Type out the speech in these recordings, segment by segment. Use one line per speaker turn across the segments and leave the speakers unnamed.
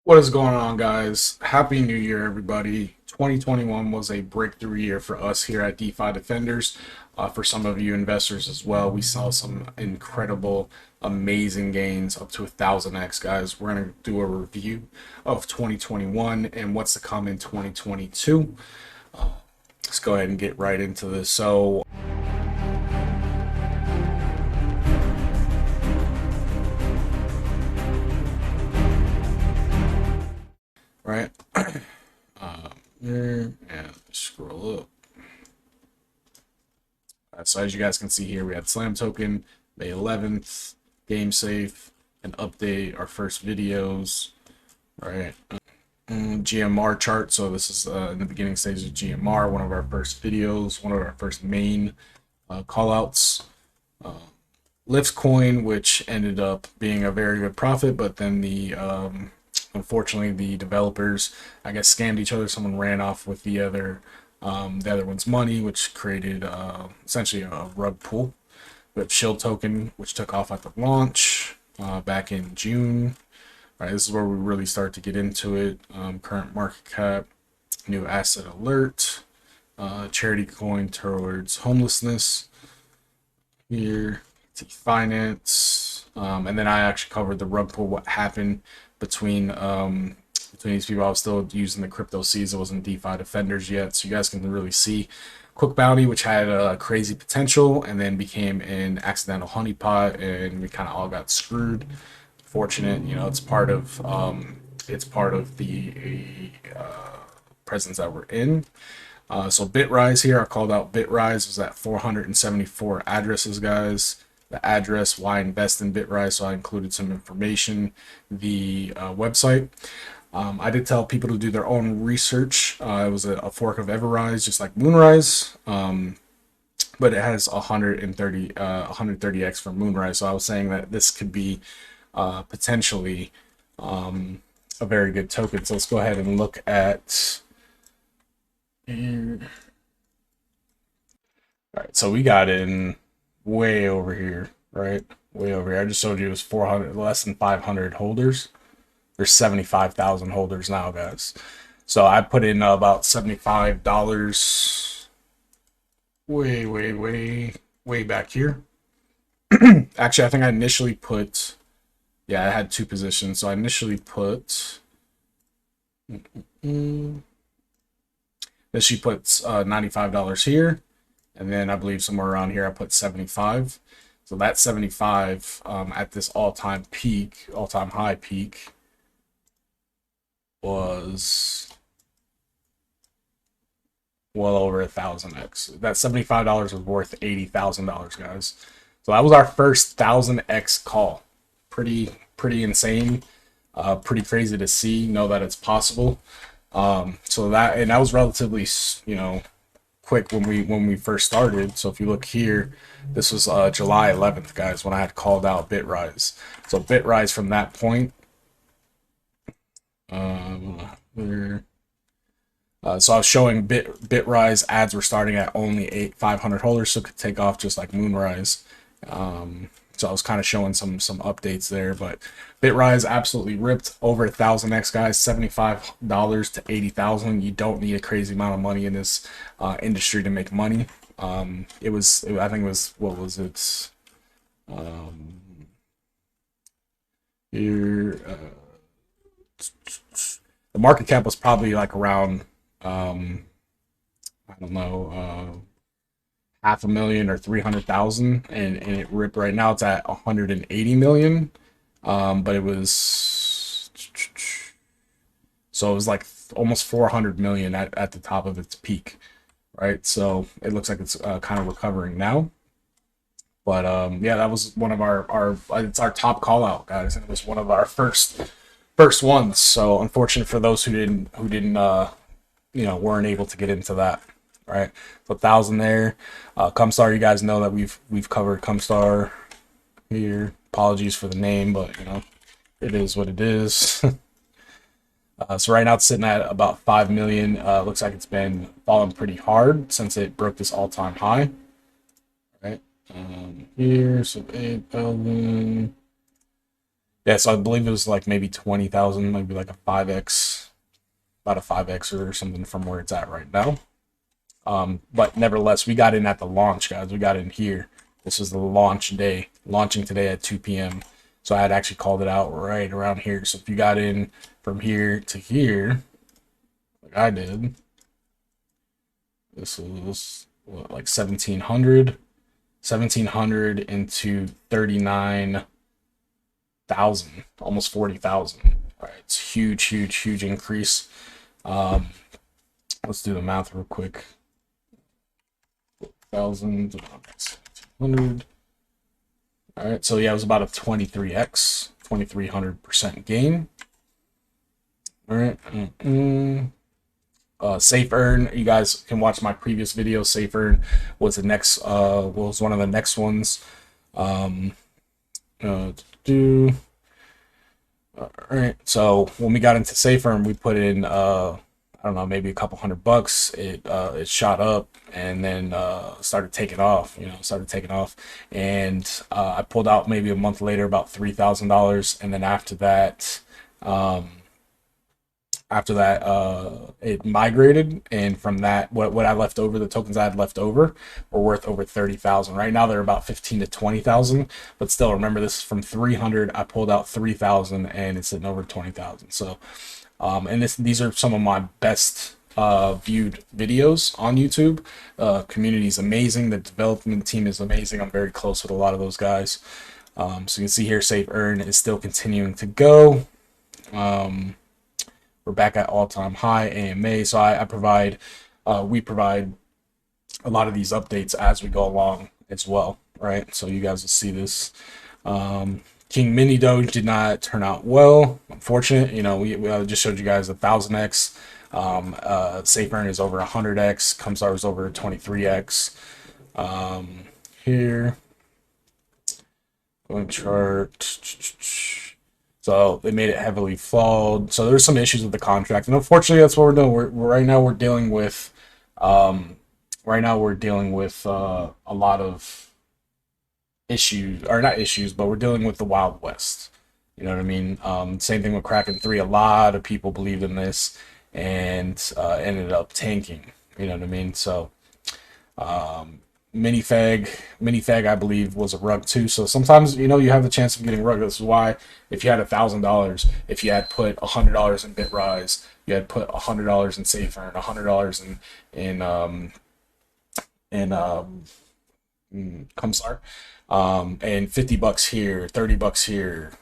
What is going on, guys? Happy New Year, everybody. 2021 was a breakthrough year for us here at DeFi Defenders. For some of you investors as well, we saw some incredible, amazing gains up to 1000x, guys. We're going to do a review of 2021 and what's to come in 2022. Let's go ahead and get right into this. So, right there, and scroll up. So as you guys can see here, we had Slam Token, May 11th, Game Safe, and update our first videos, right? GMR chart. So this is in the beginning stage of GMR, one of our first videos, one of our first main callouts. Lift coin, which ended up being a very good profit, but then the unfortunately the developers, I guess, scammed each other. Someone ran off with the other one's money, which created essentially a rug pull. We have shibatoken, which took off at the launch back in June. All right, this is where we really start to get into it. Current market cap, new asset alert, charity coin towards homelessness here, finance, and then I actually covered the rug pull, what happened between these people. I was still using the crypto seeds. It wasn't DeFi Defenders yet, so you guys can really see Quick Bounty, which had a crazy potential, and then became an accidental honeypot, and we kind of all got screwed. Fortunate, you know, it's part of the presence that we're in. So Bitrise here, I called out Bitrise, was at 474 addresses, guys. The address, why invest in Bitrise, so I included some information, the website. I did tell people to do their own research. It was a fork of Everrise, just like Moonrise, but it has 130x from Moonrise. So I was saying that this could be potentially a very good token. So let's go ahead and look at. All right, so we got in way over here, right? Way over here. I just showed you it was 400, less than 500 holders. There's 75,000 holders now, guys. So I put in about $75 way back here. Actually, I think I initially put, yeah, I had two positions. So I initially put, she puts $95 here, and then I believe somewhere around here I put 75. So that 75 at this all-time high peak was well over 1000x. That $75 was worth $80,000, guys. So that was our first 1000x call. Pretty insane. Pretty crazy to see. Know that it's possible. So that was relatively, you know, quick when we first started. So if you look here, this was July 11th, guys, when I had called out Bitrise. So Bitrise from that point, so I was showing Bitrise ads were starting at only 500 holders, so it could take off just like Moonrise. So I was kind of showing some updates there, but Bitrise absolutely ripped over 1000x, guys. $75 to 80,000. You don't need a crazy amount of money in this industry to make money. I think it was, what was it? Here, the market cap was probably like around, I don't know, 500,000 or 300,000, and it ripped. Right now it's at 180 million, but it was, so it was like almost 400 million at the top of its peak, right? So it looks like it's kind of recovering now, but yeah, that was one of it's our top call out, guys, and it was one of our first ones. So unfortunate for those who didn't you know, weren't able to get into that. Right, so 1000 there. Cumstar, you guys know that we've covered Cumstar here. Apologies for the name, but you know, it is what it is. So right now it's sitting at about 5 million. Looks like it's been falling pretty hard since it broke this all-time high. Right, here, so 8,000. Yeah, so I believe it was like maybe 20,000, maybe like a 5x, about a 5x or something from where it's at right now. But nevertheless, we got in at the launch, guys. We got in here. This is the launch day, launching today at 2 p.m. So I had actually called it out right around here. So if you got in from here to here, like I did, this was what, like 1700 into 39,000, almost 40,000. All right, it's huge, huge, huge increase. Let's do the math real quick. 1,100. All right, so yeah, it was about a 23x, 2,300% gain. All right. Safe Earn, you guys can watch my previous video. Safe Earn was the next, was one of the next ones. Do. All right, so when we got into Safe Earn, we put in I don't know, maybe a couple $100. It shot up and then started taking off. Started taking off, and I pulled out maybe a month later about $3,000, and then after that, it migrated, and from that, what I left over, the tokens I had left over, were worth over 30,000. Right now, they're about 15 to 20,000, but still, remember, this is from 300. I pulled out 3,000, and it's sitting over 20,000. So. And these are some of my best viewed videos on YouTube. Community is amazing. The development team is amazing. I'm very close with a lot of those guys. So you can see here, Safe Earn is still continuing to go. We're back at all-time high AMA. So we provide a lot of these updates as we go along as well, right? So you guys will see this. King Mini Doge did not turn out well. Unfortunate. We just showed you guys 1000x. Safe Earn is over 100x. Comstar is over 23x. Here, going chart. So they made it heavily flawed. So there's some issues with the contract, and unfortunately, that's what we're doing. Right now we're dealing with a lot of issues, or not issues, but we're dealing with the Wild West. You know what I mean? Same thing with Kraken 3. A lot of people believed in this and ended up tanking. You know what I mean? So Minifag, I believe, was a rug too. So sometimes, you have the chance of getting rug. This is why, if you had $1,000, if you had put $100 in Bitrise, you had put $100 in Safe Earn, $100 in Comstar, and $50 here, $30 here,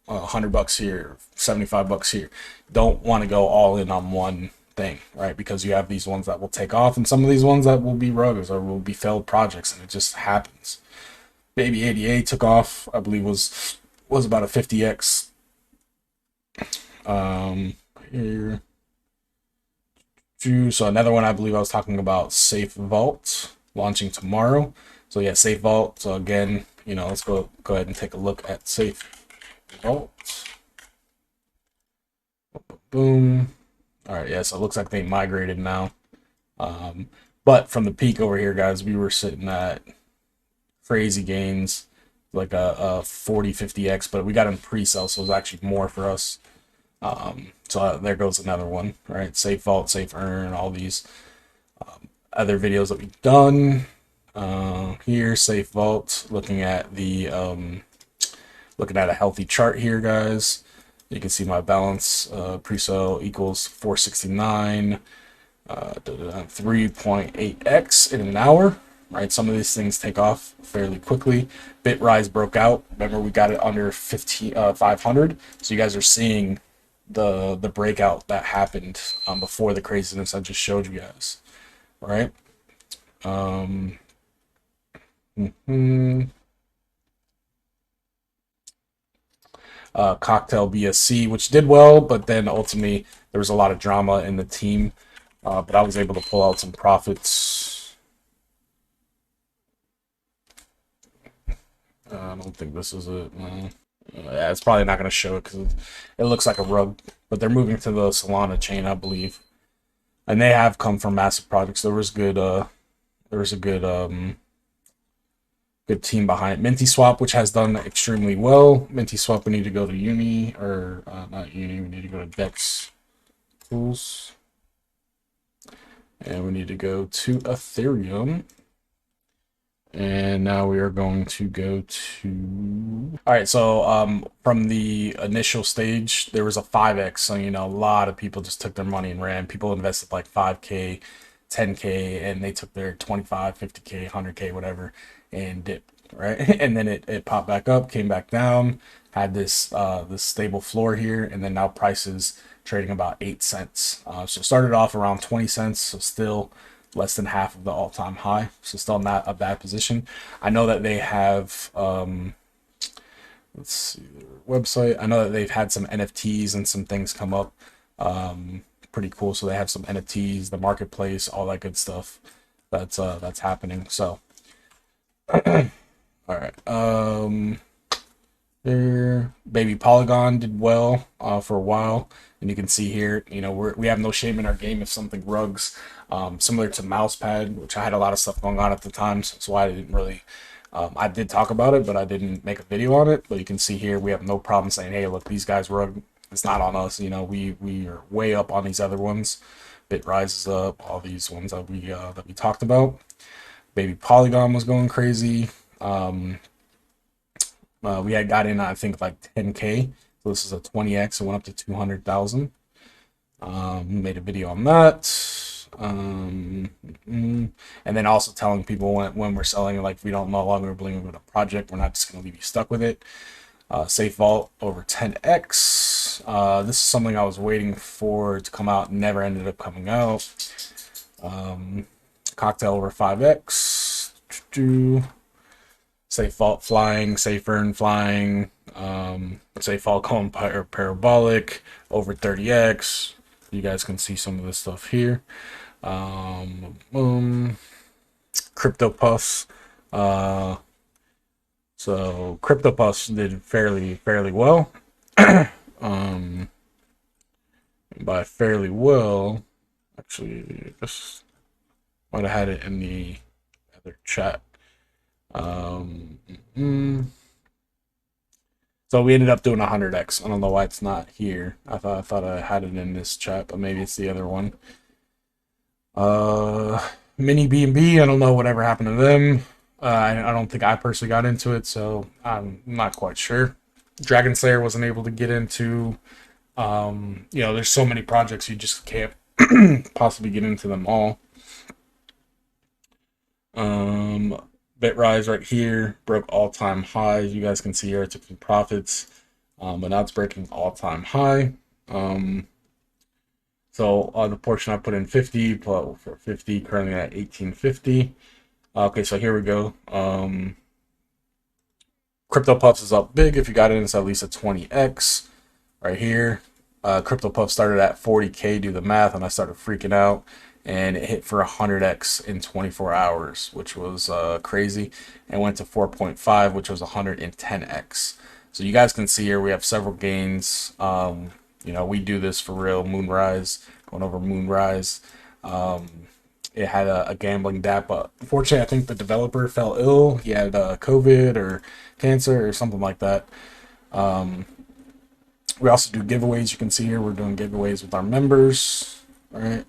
$100 here, $75 here. Don't want to go all in on one thing, right? Because you have these ones that will take off, and some of these ones that will be ruggers or will be failed projects, and it just happens. Baby 88 took off, I believe was about a 50x. Here. So another one, I believe I was talking about, Safe Vault, launching tomorrow. So yeah, Safe Vault. So again, let's go ahead and take a look at Safe Vault. Boom. All right, yeah, so it looks like they migrated now. But from the peak over here, guys, we were sitting at crazy gains, like a 40, 50x, but we got in pre-sale, so it was actually more for us. So there goes another one, right? Safe Vault, Safe Earn, all these other videos that we've done. Here, Safe Vault, looking at a healthy chart here, guys. You can see my balance, pre-sale equals 469, 3.8x in an hour, right? Some of these things take off fairly quickly. Bitrise broke out. Remember, we got it under 500. So you guys are seeing the breakout that happened before the craziness I just showed you guys, right? Cocktail BSC, which did well, but then ultimately there was a lot of drama in the team, but I was able to pull out some profits. I don't think this is it. Yeah, it's probably not going to show it because it looks like a rug, but they're moving to the Solana chain, I believe, and they have come from massive projects. There was a good good team behind it. Minty Swap, which has done extremely well. Minty Swap, we need to go to Uni, or not Uni, we need to go to Dex Tools. And we need to go to Ethereum. And now we are going to go to... All right, so from the initial stage, there was a 5x. So, you know, a lot of people just took their money and ran. People invested like 5K, 10K, and they took their 25, 50K, 100K, whatever, and dipped, right? And then it popped back up, came back down, had this this stable floor here, and then now prices trading about 8 cents. So started off around 20 cents, so still less than half of the all-time high, so still not a bad position. I know that they have let's see their website. I know that they've had some NFTs and some things come up, pretty cool. So they have some NFTs, the marketplace, all that good stuff that's happening. So all right, there, baby Polygon did well for a while, and you can see here, you know, we have no shame in our game if something rugs. Similar to Mousepad, which I had a lot of stuff going on at the time, so that's why I didn't really, I did talk about it, but I didn't make a video on it. But you can see here, we have no problem saying, hey, look, these guys rug. It's not on us, you know, we are way up on these other ones. Bitrise is up, all these ones that we talked about. Baby Polygon was going crazy. We had got in, I think, like 10K. So this is a 20x. It went up to 200,000. Made a video on that. And then also telling people when we're selling, like, we don't no longer believe in a project, we're not just going to leave you stuck with it. Safe Vault over 10x. This is something I was waiting for to come out, never ended up coming out. Cocktail over 5x. Safe Vault flying, Safe Earn flying, Safe Vault going parabolic over 30x. You guys can see some of this stuff here. Crypto Puffs. So Crypto Puffs did fairly well. By fairly well, actually, I just might have had it in the other chat. So we ended up doing 100x. I don't know why it's not here. I thought I had it in this chat, but maybe it's the other one. Mini B&B, I don't know whatever happened to them. I don't think I personally got into it, so I'm not quite sure. Dragon Slayer wasn't able to get into. You know, there's so many projects, you just can't possibly get into them all. Bitrise right here broke all-time highs. You guys can see here it took some profits, but now it's breaking all-time high. So the portion I put in 50 for 50, currently at 1850. Okay, so here we go. Crypto Puffs is up big. If you got in, it's at least a 20x right here. Crypto Puff started at 40K, do the math, and I started freaking out. And it hit for 100x in 24 hours, which was crazy, and went to 4.5, which was 110x. So you guys can see here we have several gains. You know, we do this for real. Moonrise, going over Moonrise. It had a gambling DApp, but unfortunately, I think the developer fell ill. He had COVID or cancer or something like that. We also do giveaways. You can see here we're doing giveaways with our members. All right.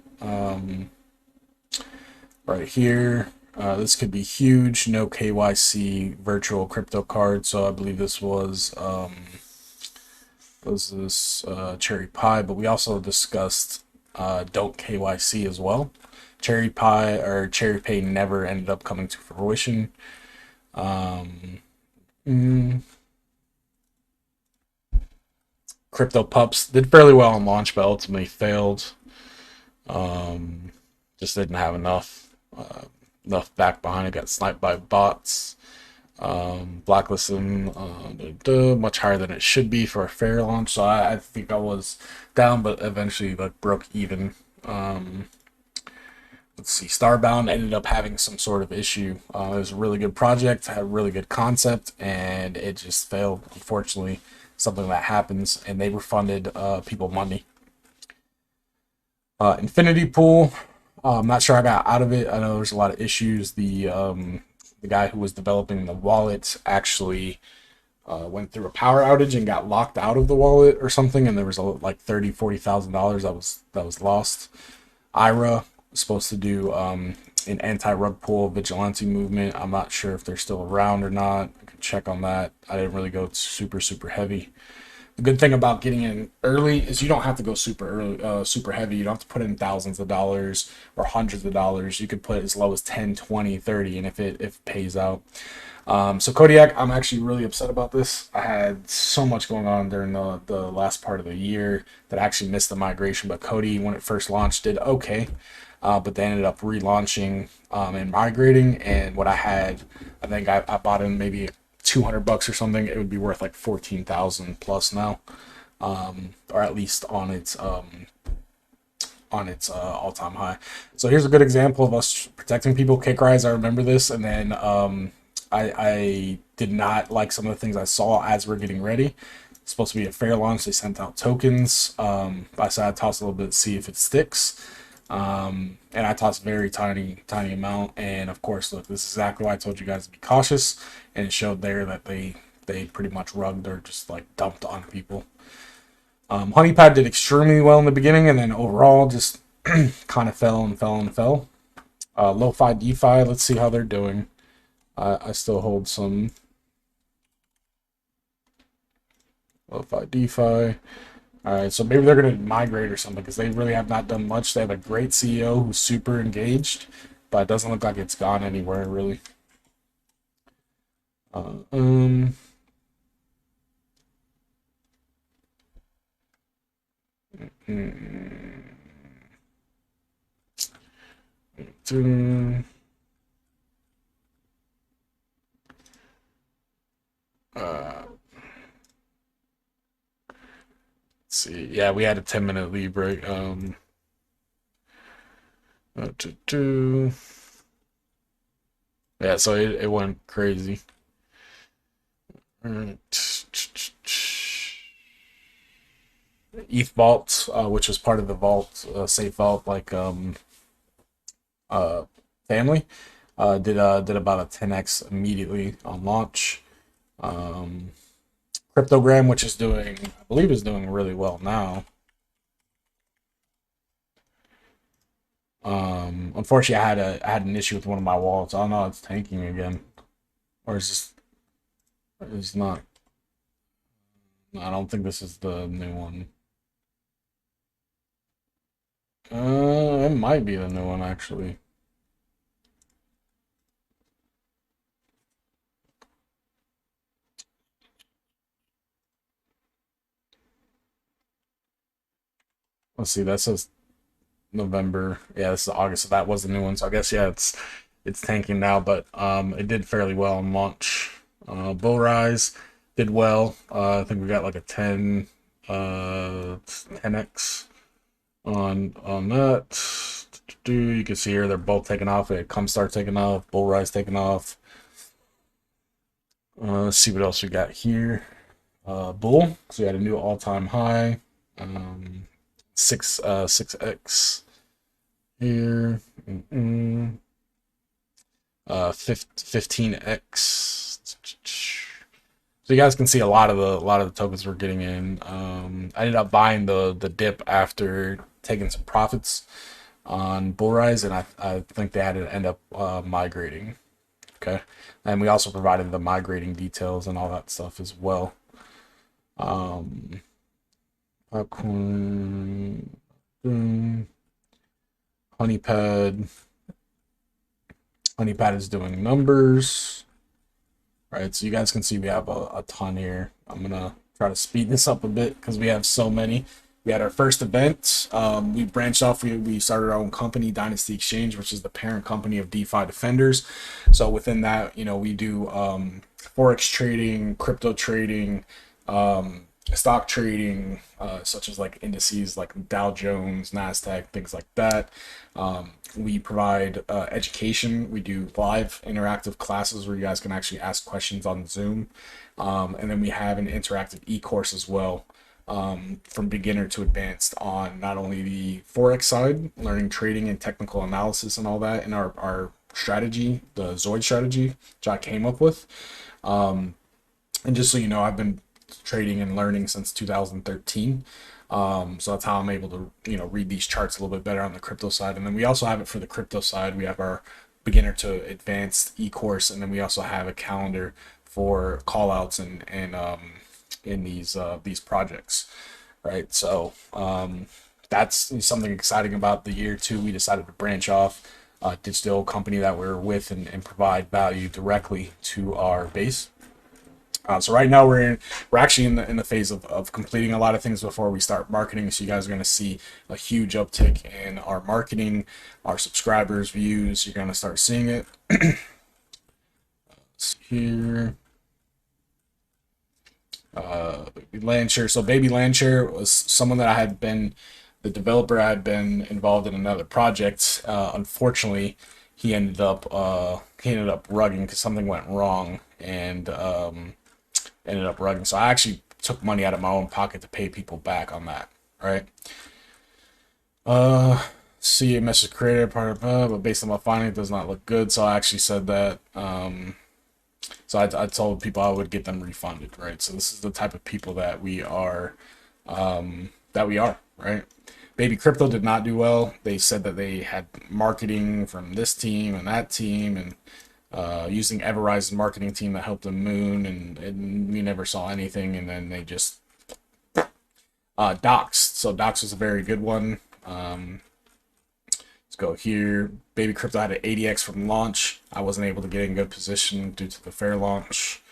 Right here, this could be huge. No KYC virtual crypto card. So I believe this was this Cherry Pie, but we also discussed don't KYC as well. Cherry Pie or Cherry Pay never ended up coming to fruition. Crypto Pups did fairly well on launch, but ultimately failed. Just didn't have enough back behind it. Got sniped by bots. Blacklisted much higher than it should be for a fair launch. So I think I was down, but eventually like broke even. Let's see, Starbound ended up having some sort of issue. It was a really good project, had a really good concept, and it just failed. Unfortunately, something that happens, and they refunded people money. Infinity Pool, I'm not sure I got out of it. I know there's a lot of issues. The the guy who was developing the wallet actually went through a power outage and got locked out of the wallet or something, and there was like $40,000 that was lost. IRA was supposed to do an anti-rug pull vigilante movement. I'm not sure if they're still around or not. I can check on that. I didn't really go super heavy. The good thing about getting in early is you don't have to go super early, super heavy. You don't have to put in thousands of dollars or hundreds of dollars. You could put as low as 10, 20, 30, and if it pays out. So Kodiak, I'm actually really upset about this. I had so much going on during the last part of the year that I actually missed the migration, but Cody, when it first launched, did okay. But they ended up relaunching and migrating, and what I had, I think I bought in maybe $200 or something. It would be worth like 14,000 plus now, or at least on its all-time high. So here's a good example of us protecting people. Cake Rise, I remember this, and then I did not like some of the things I saw as we're getting ready. It's supposed to be a fair launch. They sent out tokens. I decided to toss a little bit to see if it sticks. And I tossed a very tiny amount. And of course, look, this is exactly why I told you guys to be cautious. And it showed there that they pretty much rugged or just like dumped on people. Honeypad did extremely well in the beginning, and then overall just kind of fell. Lo-Fi DeFi, let's see how they're doing. I still hold some Lo-Fi DeFi. Alright, so maybe they're going to migrate or something, because they really have not done much. They have a great CEO who's super engaged, but it doesn't look like it's gone anywhere, really. See, yeah, we had a 10-minute lead break. Yeah, so it went crazy. ETH Vault, which was part of the Vault, Safe Vault, like family, did about a 10x immediately on launch. Cryptogram, which is doing, I believe, is doing really well now. Unfortunately, I had an issue with one of my wallets. I don't know, it's tanking again, or is this? It's not. I don't think this is the new one. It might be the new one actually. Let's see. That says November. Yeah, this is August. So that was the new one. So I guess yeah, it's tanking now, but it did fairly well on launch. Bull Rise did well. I think we got like a 10x on that. You can see here they're both taking off. It come start taking off. Bull Rise taking off. Let's see what else we got here. Bull. So we had a new all-time high. 6x here. 15x. So you guys can see a lot of the tokens we're getting in. I ended up buying the dip after taking some profits on Bull Rise, and I think they had to end up migrating. Okay, and we also provided the migrating details and all that stuff as well. Popcorn, Honeypad is doing numbers. All right, so you guys can see we have a ton here. I'm gonna try to speed this up a bit because we have so many. We had our first event. We branched off. We started our own company, Dynasty Exchange, which is the parent company of DeFi Defenders. So within that, we do forex trading, crypto trading, stock trading, such as like indices like Dow Jones, Nasdaq, things like that. We provide education. We do live interactive classes where you guys can actually ask questions on Zoom. And then we have an interactive e-course as well, from beginner to advanced, on not only the forex side, learning trading and technical analysis and all that, and our strategy, the Zoid strategy, which I came up with. And just so you know, I've been trading and learning since 2013. So that's how I'm able to, read these charts a little bit better on the crypto side. And then we also have it for the crypto side. We have our beginner to advanced e-course, and then we also have a calendar for callouts and in these projects, right? So that's something exciting about the year too. We decided to branch off, ditch the old company that we're with, and provide value directly to our base. So right now we're actually in the phase of completing a lot of things before we start marketing. So you guys are going to see a huge uptick in our marketing, our subscribers, views. You're going to start seeing it here. Landshare. So Baby Landshare was someone that the developer had been involved in another project. Unfortunately, he ended up rugging because something went wrong, and ended up rugging. So I actually took money out of my own pocket to pay people back on that, right? See a message created part of, but based on my finding, it does not look good. So I actually said that. So I told people I would get them refunded, right? So this is the type of people that we are, right? Baby Crypto did not do well. They said that they had marketing from this team and that team, and using Everrise's marketing team that helped them moon, and we never saw anything. And then they just doxed. So dox was a very good one. Let's go here. Baby Crypto had an 80x from launch. I wasn't able to get in good position due to the fair launch,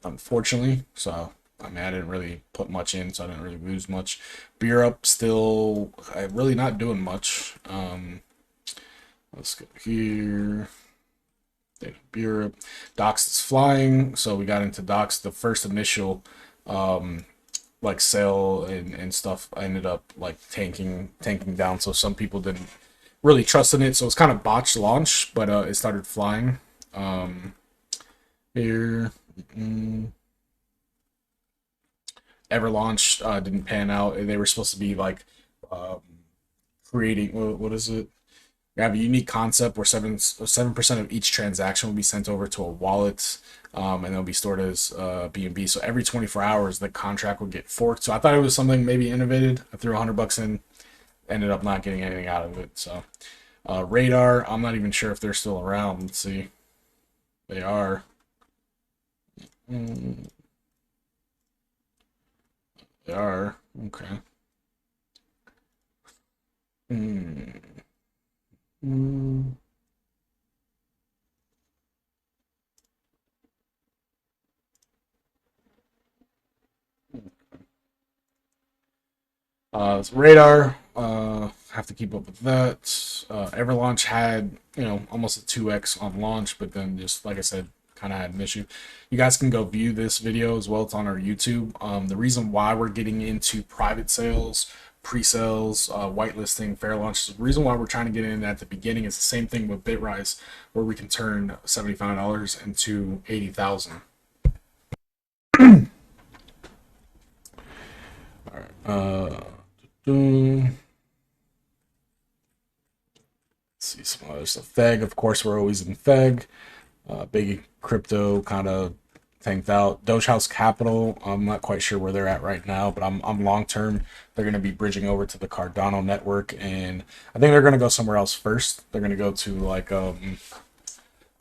unfortunately. So I mean, I didn't really put much in, so I didn't really lose much. Beer Up still really not doing much. Let's go here. Beer Up. Dox is flying, so we got into Dox. The first initial like sale and stuff ended up like tanking down, so some people didn't really trust in it, so it's kind of botched launch, but it started flying. Here Ever launched didn't pan out. They were supposed to be like creating, what is it? We have a unique concept where 7% of each transaction will be sent over to a wallet, and they'll be stored as BNB. So every 24 hours, the contract will get forked. So I thought it was something maybe innovated. I threw $100 in, ended up not getting anything out of it. So Radar, I'm not even sure if they're still around. Let's see. They are. They are. Okay. It's Radar. Have to keep up with that. Everlaunch had, almost a 2x on launch, but then just like I said, kind of had an issue. You guys can go view this video as well. It's on our YouTube. The reason why we're getting into private sales, pre-sales, whitelisting, fair launch, the reason why we're trying to get in at the beginning is the same thing with Bitrise, where we can turn $75 into 80,000. All right. Let's see some other stuff. Feg, of course, we're always in Feg. Big Crypto kind of tanked out. Doge House Capital, I'm not quite sure where they're at right now, but I'm long term. They're going to be bridging over to the Cardano network, and I think they're going to go somewhere else first. They're going to go to like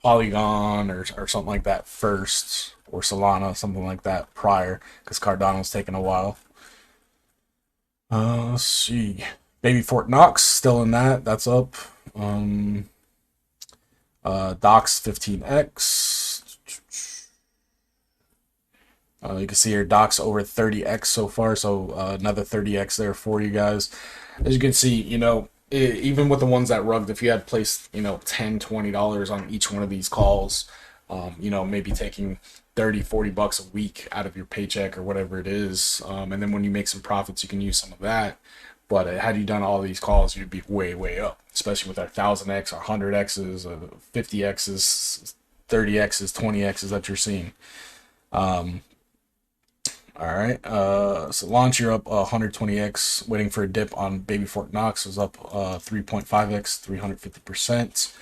Polygon or something like that first, or Solana, something like that prior, because Cardano's taking a while. Let's see. Baby Fort Knox still in that. That's up. Dox 15x. You can see here Dox over 30x so far, so another 30x there for you guys. As you can see, even with the ones that rugged, if you had placed $10, $20 on each one of these calls, maybe taking $30-$40 a week out of your paycheck or whatever it is, and then when you make some profits, you can use some of that. But had you done all these calls, you'd be way up, especially with our 1000x, our 100x's, 50x's, 30x's, 20x's that you're seeing. All right, so launch, you're up 120x, waiting for a dip on Baby Fort Knox was up 3.5x, 350%.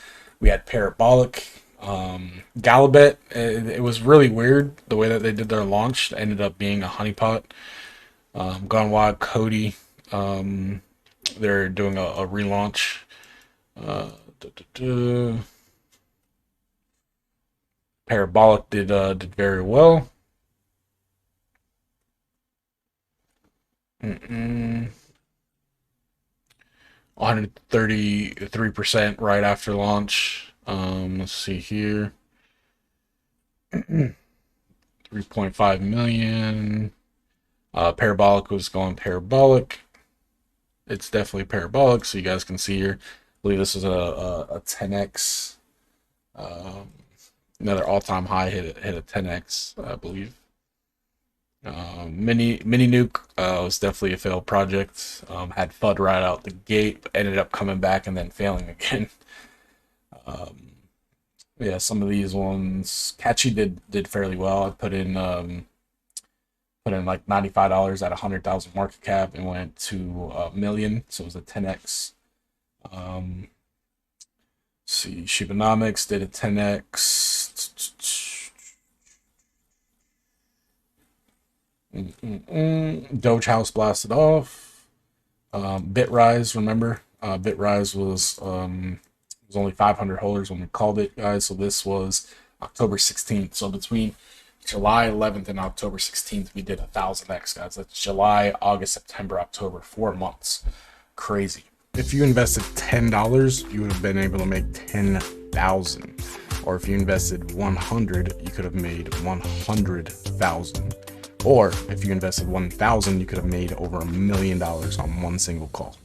We had Parabolic, Galabet. It was really weird the way that they did their launch. It ended up being a honeypot. Gone Wild, Cody. They're doing a relaunch. Uh, duh, duh, duh. Parabolic did very well. 133% right after launch. Let's see here. 3.5 million. Parabolic was going parabolic. It's definitely parabolic, so you guys can see here. I believe this is a 10x. Another all-time high hit a 10x, I believe. Mini Nuke was definitely a failed project. Had FUD right out the gate, but ended up coming back and then failing again. Yeah, some of these ones, Catchy did fairly well. I put in like $95 at 100,000 market cap and went to a million, so it was a 10x. See, Shibanomics did a 10x. Doge House blasted off. Bitrise, remember? Bitrise was only 500 holders when we called it, guys. So this was October 16th. So between July 11th and October 16th, we did 1000x, guys. That's July, August, September, October, 4 months. Crazy. If you invested $10, you would have been able to make 10,000. Or if you invested 100, you could have made 100,000. Or if you invested 1,000, you could have made over $1 million on one single call.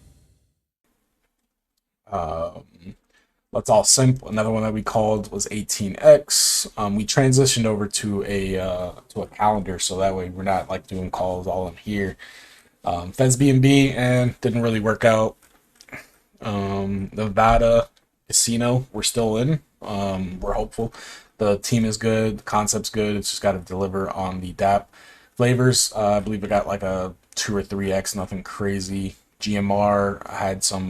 Let's all simple. Another one that we called was 18x. We transitioned over to a calendar, so that way we're not like doing calls all in here. Feds BNB and didn't really work out. Nevada Casino, we're still in. We're hopeful. The team is good, the concept's good. It's just got to deliver on the DApp flavors. I believe it got like a 2 or 3x, nothing crazy. GMR had some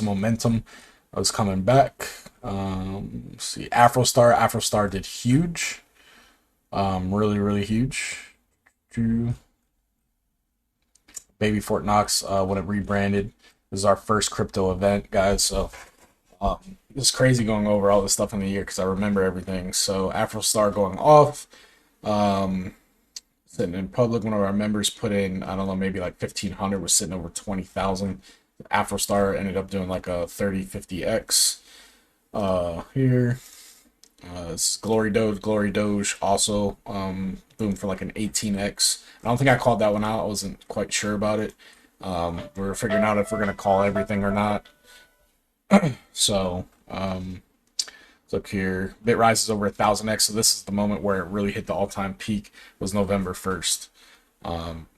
momentum. I was coming back. Let's see, Afrostar did huge, really huge. Baby Fort Knox when it rebranded. This is our first crypto event, guys. So it's crazy going over all this stuff in the year because I remember everything. So Afrostar going off. Sitting in public, one of our members put in, I don't know, maybe like 1,500, was sitting over 20,000. Afrostar ended up doing like a 30-50x here. This is Glory Doge also boomed for like an 18x. I don't think I called that one out. I wasn't quite sure about it. We were figuring out if we're gonna call everything or not. So look here, Bitrise is over 1,000x. So this is the moment where it really hit the all-time peak. Was November 1st.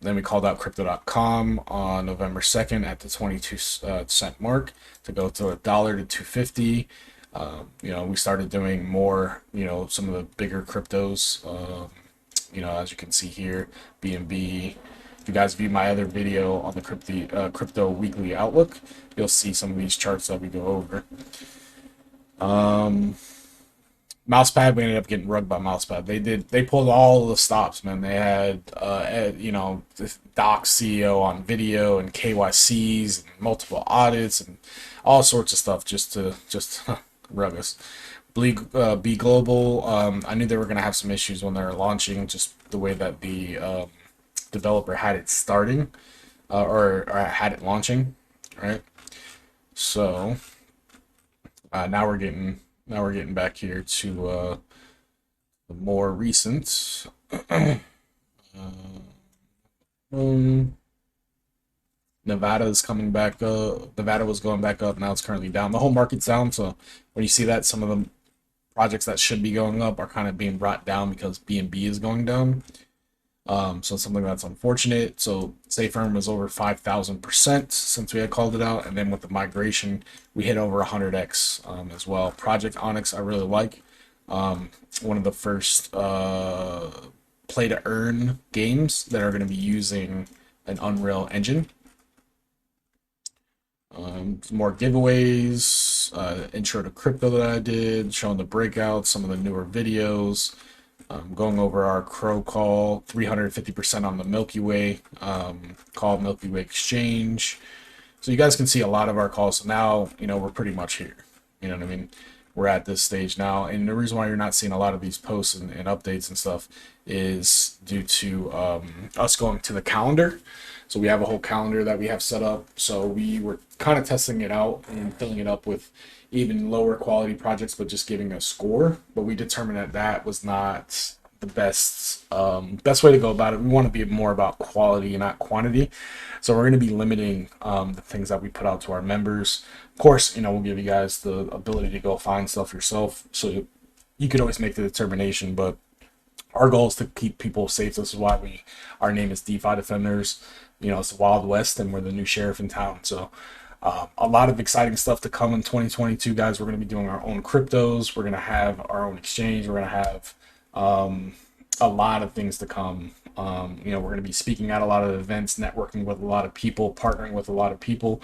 Then we called out crypto.com on November 2nd at the 22 cent mark to go to $1 to 250. We started doing more, some of the bigger cryptos, as you can see here, BNB. If you guys view my other video on the crypto weekly outlook, you'll see some of these charts that we go over. Mousepad, we ended up getting rugged by Mousepad. They pulled all the stops, man. They had the Doc CEO on video and KYCs and multiple audits and all sorts of stuff just to rug us. Be Global, I knew they were gonna have some issues when they were launching, just the way that the developer had it starting or had it launching, right? So now we're getting back here to the more recent. Nevada is coming back up. Nevada was going back up. Now it's currently down. The whole market's down. So when you see that, some of the projects that should be going up are kind of being brought down because BNB is going down. So something that's unfortunate. So Safemoon was over 5,000% since we had called it out, and then with the migration, we hit over 100x as well. Project Onyx, I really like. One of the first play to earn games that are going to be using an Unreal Engine. More giveaways, intro to crypto that I did, showing the breakouts, some of the newer videos, going over our Crow call, 350% on the Milky Way, call Milky Way exchange. So you guys can see a lot of our calls. So now, we're pretty much here. You know what I mean? We're at this stage now. And the reason why you're not seeing a lot of these posts and updates and stuff is due to us going to the calendar. So we have a whole calendar that we have set up. So we were kind of testing it out and filling it up with even lower quality projects, but just giving a score. But we determined that that was not the best way to go about it. We want to be more about quality and not quantity. So we're going to be limiting the things that we put out to our members. Of course, we'll give you guys the ability to go find stuff yourself. So you could always make the determination, but our goal is to keep people safe. This is why our name is DeFi Defenders. It's the Wild West, and we're the new sheriff in town. So a lot of exciting stuff to come in 2022, guys. We're going to be doing our own cryptos. We're going to have our own exchange. We're going to have a lot of things to come. We're going to be speaking at a lot of events, networking with a lot of people, partnering with a lot of people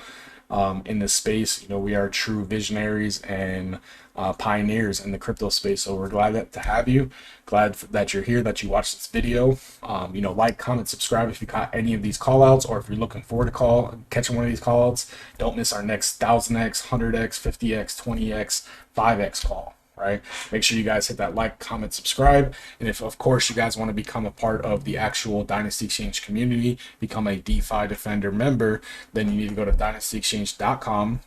in this space. We are true visionaries and pioneers in the crypto space. So we're glad to have you. Glad that you're here, that you watched this video. Like, comment, subscribe if you caught any of these call outs, or if you're looking forward to catching one of these call outs. Don't miss our next 1000x, 100x, 50x, 20x, 5x call. Right? Make sure you guys hit that like, comment, subscribe. And if, of course, you guys want to become a part of the actual Dynasty Exchange community, become a DeFi Defender member, then you need to go to dynastyexchange.com,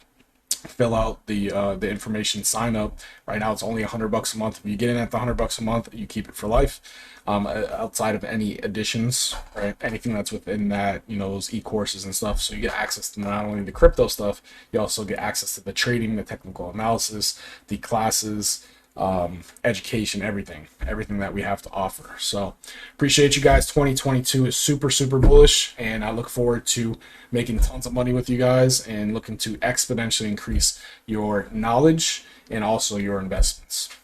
fill out the information, sign up. Right now, it's only $100 a month. If you get in at the $100 a month, you keep it for life. Outside of any additions, right? Anything that's within that, those e-courses and stuff. So you get access to not only the crypto stuff, you also get access to the trading, the technical analysis, the classes, education, everything that we have to offer. So appreciate you guys. 2022 is super, super bullish, and I look forward to making tons of money with you guys and looking to exponentially increase your knowledge and also your investments.